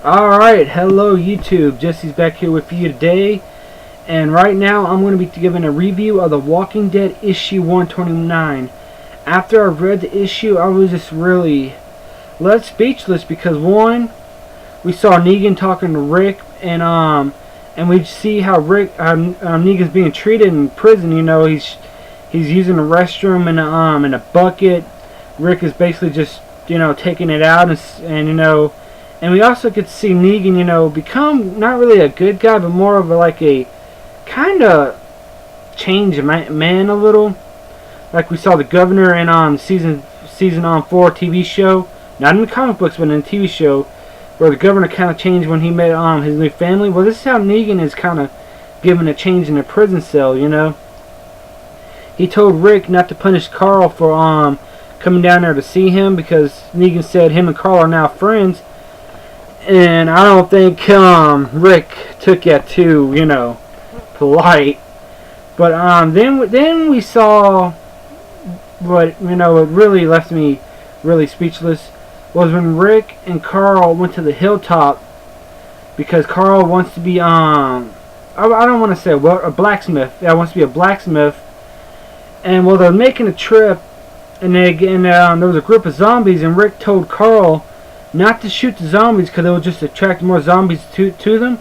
Alright, hello YouTube, Jesse's back here with you today, and right now I'm going to be giving a review of The Walking Dead issue 129. After I read the issue, I was just really left speechless because one, we saw Negan talking to Rick, and we see how Negan's being treated in prison. You know, he's using the restroom in a bucket. Rick is basically just, taking it out, and and we also could see Negan, become not really a good guy, but more of a kind of change man a little. Like we saw the governor in season 4 TV show, not in the comic books, but in the TV show, where the governor kind of changed when he met his new family. Well, this is how Negan is kind of given a change in the prison cell. He told Rick not to punish Carl for coming down there to see him because Negan said him and Carl are now friends. And I don't think Rick took that too, polite. But then we saw what what really left me really speechless was when Rick and Carl went to the hilltop because Carl wants to be I don't want to say a blacksmith. Yeah, wants to be a blacksmith. And well, they're making a trip, and there was a group of zombies, and Rick told Carl not to shoot the zombies because it would just attract more zombies to them.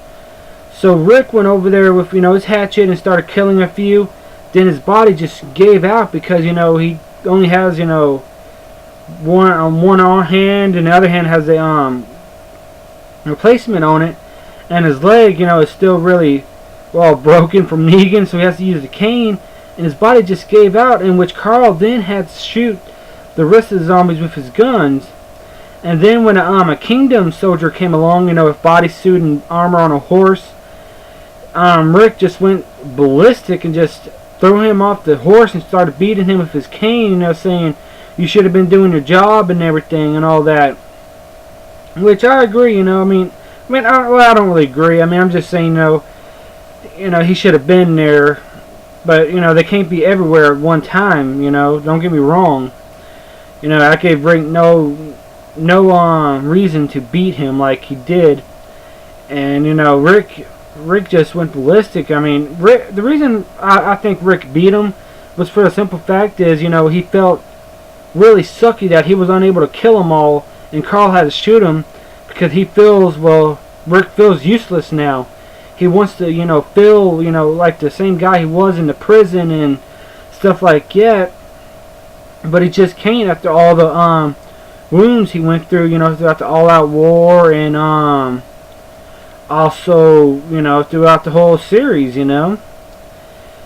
So Rick went over there with his hatchet and started killing a few. Then his body just gave out because he only has one hand, and the other hand has a replacement on it, and his leg is still really broken from Negan, so he has to use a cane, and his body just gave out. In which Carl then had to shoot the rest of the zombies with his guns. And then when a Kingdom soldier came along, with bodysuit and armor on a horse, Rick just went ballistic and just threw him off the horse and started beating him with his cane, saying, "You should have been doing your job," and everything and all that. Which I agree, I don't really agree. I'm just saying, he should have been there, but they can't be everywhere at one time. Don't get me wrong. I gave Rick no reason to beat him like he did, and Rick just went ballistic. The reason I think Rick beat him was for the simple fact is he felt really sucky that he was unable to kill them all, and Carl had to shoot him because he feels Rick feels useless now. He wants to feel like the same guy he was in the prison and stuff like that, but he just can't after all the wounds he went through, throughout the all-out war, and also, throughout the whole series,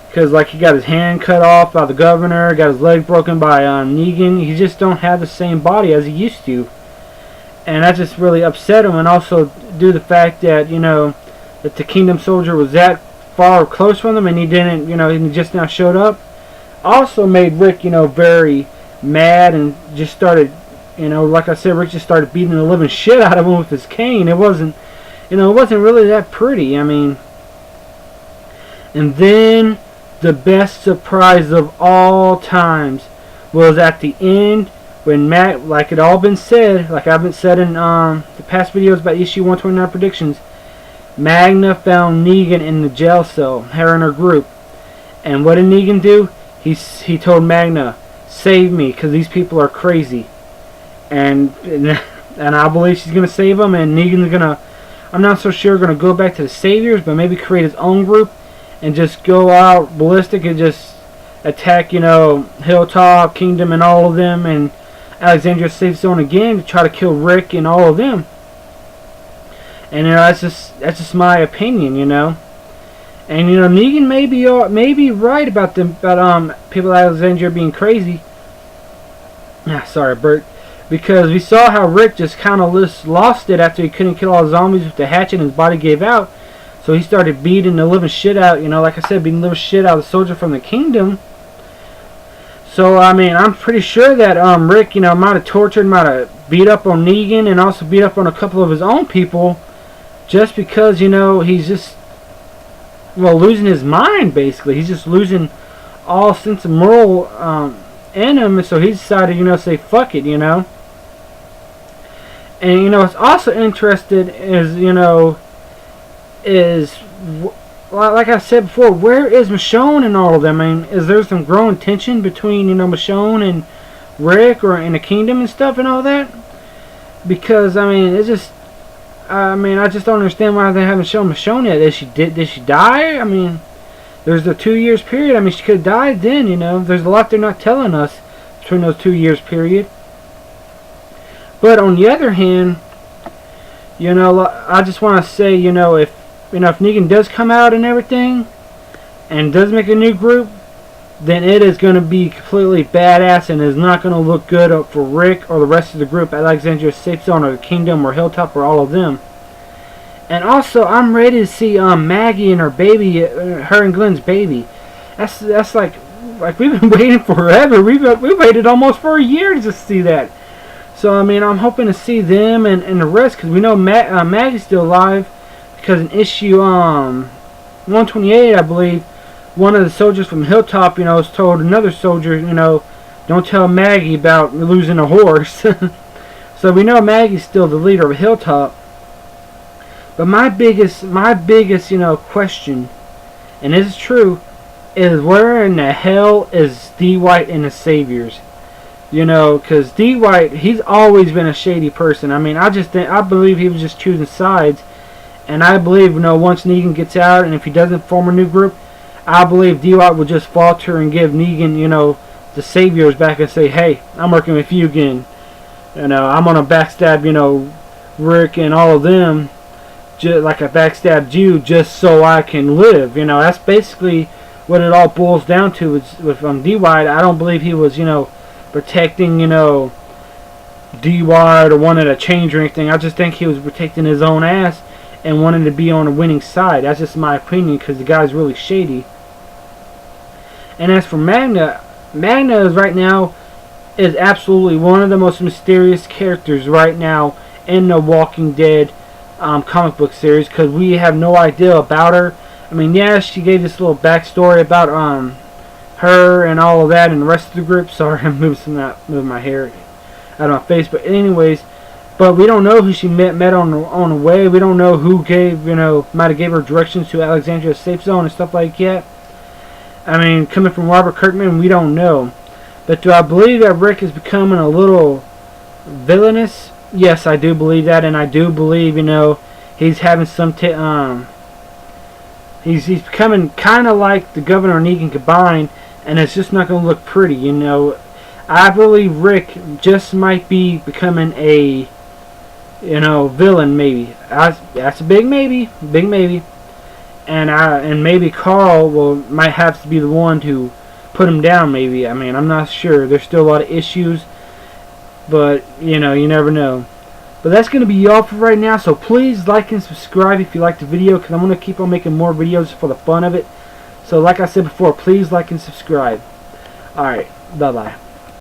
because he got his hand cut off by the governor, got his leg broken by Negan. He just don't have the same body as he used to, and that just really upset him. And also due to the fact that that the Kingdom soldier was that far close from them, and he didn't, he just now showed up, also made Rick very mad, and just started, like I said, Rick just started beating the living shit out of him with his cane. It wasn't, it wasn't really that pretty. And then the best surprise of all times was at the end when Matt, like it all been said, like I've been said in the past videos about issue 129 predictions, Magna found Negan in the jail cell, her and her group. And what did Negan do? He told Magna, "Save me, because these people are crazy." And I believe she's going to save him, and Negan's going to, I'm not so sure, going to go back to the Saviors, but maybe create his own group and just go out ballistic and just attack, Hilltop, Kingdom, and all of them, and Alexandria Safe Zone again to try to kill Rick and all of them. And that's just my opinion, And Negan may be right about people at Alexandria being crazy. Sorry, Bert. Because we saw how Rick just kind of lost it after he couldn't kill all the zombies with the hatchet and his body gave out. So he started beating the living shit out, like I said, beating the living shit out of the soldier from the Kingdom. So, I'm pretty sure that Rick, might have tortured, might have beat up on Negan, and also beat up on a couple of his own people, just because, he's just, losing his mind, basically. He's just losing all sense of moral in him, so he decided, say, fuck it, And you know, it's also interested is, you know, is like I said before, where is Michonne and all of them? I mean, is there some growing tension between, you know, Michonne and Rick, or in the kingdom and stuff and all that? Because I mean, it's just, I mean, I just don't understand why they haven't shown Michonne yet. Did she die? I mean, there's the 2 years period. I mean, she could have died then. You know, there's a lot they're not telling us between those 2 years period. But on the other hand, you know, I just want to say, you know, if Negan does come out and everything, and does make a new group, then it is going to be completely badass and is not going to look good for Rick or the rest of the group, Alexandria Safe Zone or the Kingdom or Hilltop or all of them. And also, I'm ready to see Maggie and her baby, her and Glenn's baby. That's like we've been waiting forever. We've waited almost for a year to just see that. So I mean, I'm hoping to see them and the rest, because we know Maggie's still alive. Because in issue 128, I believe, one of the soldiers from Hilltop, you know, has told another soldier, you know, don't tell Maggie about losing a horse. So we know Maggie's still the leader of Hilltop. But my biggest, you know, question, and this is true, is where in the hell is D. White and the Saviors? You know, because D. White, he's always been a shady person. I mean, I believe he was just choosing sides. And I believe, you know, once Negan gets out, and if he doesn't form a new group, I believe D. White will just falter and give Negan, you know, the Saviors back and say, hey, I'm working with you again. You know, I'm going to backstab, you know, Rick and all of them, just like I backstabbed you, just so I can live. You know, that's basically what it all boils down to. Is with D. White, I don't believe he was, you know, protecting, you know, D. White or wanted a change or anything. I just think he was protecting his own ass and wanted to be on the winning side. That's just my opinion, because the guy's really shady. And as for Magna is right now is absolutely one of the most mysterious characters right now in the Walking Dead comic book series, because we have no idea about her. I mean, yeah, she gave this little backstory about her and all of that, and the rest of the group. Sorry, I'm moving my hair out of my face. But anyways, but we don't know who she met on the way. We don't know who might have gave her directions to Alexandria Safe Zone and stuff like that. I mean, coming from Robert Kirkman, we don't know. But do I believe that Rick is becoming a little villainous? Yes, I do believe that, and I do believe, you know, he's having some he's becoming kind of like the Governor and Negan combined, and it's just not going to look pretty, you know. I believe Rick just might be becoming a, you know, villain, maybe. That's a big maybe, and maybe Carl might have to be the one to put him down, maybe. I mean, I'm not sure. There's still a lot of issues, but you know, you never know. But that's going to be all for right now. So please like and subscribe if you liked the video, because I'm going to keep on making more videos for the fun of it. So like I said before, please like and subscribe. Alright, bye bye.